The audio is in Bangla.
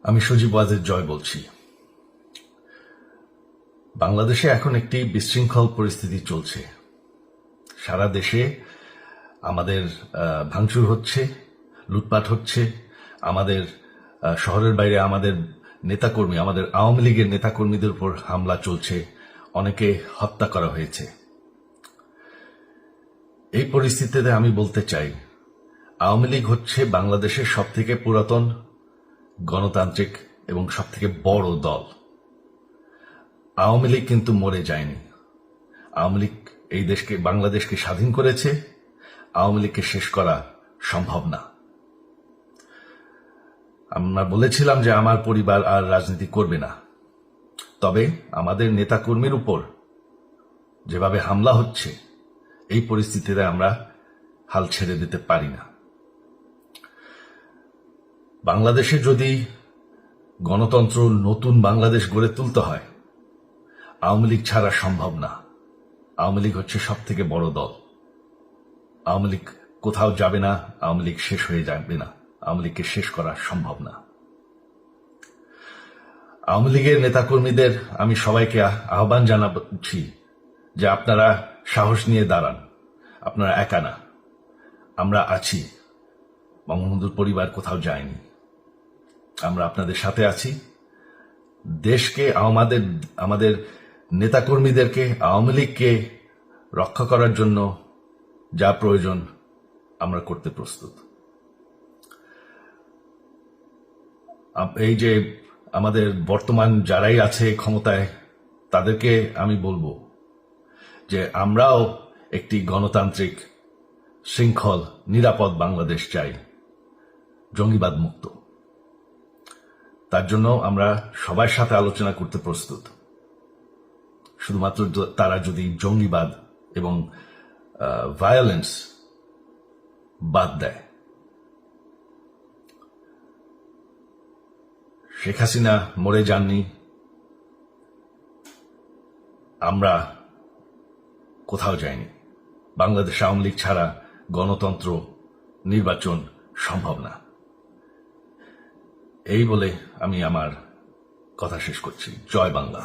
আমি সজীব ওয়াজেদ জয় বলছি। বাংলাদেশে এখন একটি বিশৃঙ্খল পরিস্থিতি চলছে। সারা দেশে আমাদের ভাঙচুর হচ্ছে, লুটপাট হচ্ছে, আমাদের শহরের বাইরে আমাদের নেতাকর্মী, আমাদের আওয়ামী লীগের নেতাকর্মীদের উপর হামলা চলছে, অনেকে হত্যা করা হয়েছে। এই পরিস্থিতিতে আমি বলতে চাই, আওয়ামী লীগ হচ্ছে বাংলাদেশের সবথেকে পুরাতন গণতান্ত্রিক এবং সবথেকে বড় দল। আওয়ামী লীগ কিন্তু মরে যায়নি। আওয়ামী লীগ এই দেশকে, বাংলাদেশকে স্বাধীন করেছে। আওয়ামী লীগকে শেষ করা সম্ভব না। আমরা বলেছিলাম যে আমার পরিবার আর রাজনীতি করবে না, তবে আমাদের নেতাকর্মীর উপর যেভাবে হামলা হচ্ছে, এই পরিস্থিতিতে আমরা হাল ছেড়ে দিতে পারি না। বাংলাদেশে যদি গণতন্ত্র, নতুন বাংলাদেশ গড়ে তুলতে হয়, আওয়ামী লীগ ছাড়া সম্ভব না। আওয়ামী লীগ হচ্ছে সব থেকে বড় দল। আওয়ামী লীগ কোথাও যাবে না, আওয়ামী লীগ শেষ হয়ে যাবে না, আওয়ামী লীগকে শেষ করা সম্ভব না। আওয়ামী লীগের নেতাকর্মীদের আমি সবাইকে আহ্বান জানাচ্ছি যে আপনারা সাহস নিয়ে দাঁড়ান। আপনারা একা না, আমরা আছি। বঙ্গবন্ধুর পরিবার কোথাও যায়নি, আমরা আপনাদের সাথে আছি। দেশকে, আমাদের নেতাকর্মীদেরকে, আওয়ামী লীগকে রক্ষা করার জন্য যা প্রয়োজন আমরা করতে প্রস্তুত। এই যে আমাদের বর্তমান যারাই আছে ক্ষমতায়, তাদেরকে আমি বলবো যে আমরাও একটি গণতান্ত্রিক, শৃঙ্খল, নিরাপদ বাংলাদেশ চাই, জঙ্গিবাদ মুক্ত। তার জন্য আমরা সবার সাথে আলোচনা করতে প্রস্তুত। শুধুমাত্র তারা যদি জঙ্গিবাদ এবং ভায়োলেন্স বাদ দেয়। শেখ হাসিনা মরে যাননি, আমরা কোথাও যাইনি। বাংলাদেশ আওয়ামী লীগ ছাড়া গণতন্ত্র, নির্বাচন সম্ভব না। এই বলে আমি আমার কথা শেষ করছি। জয় বাংলা।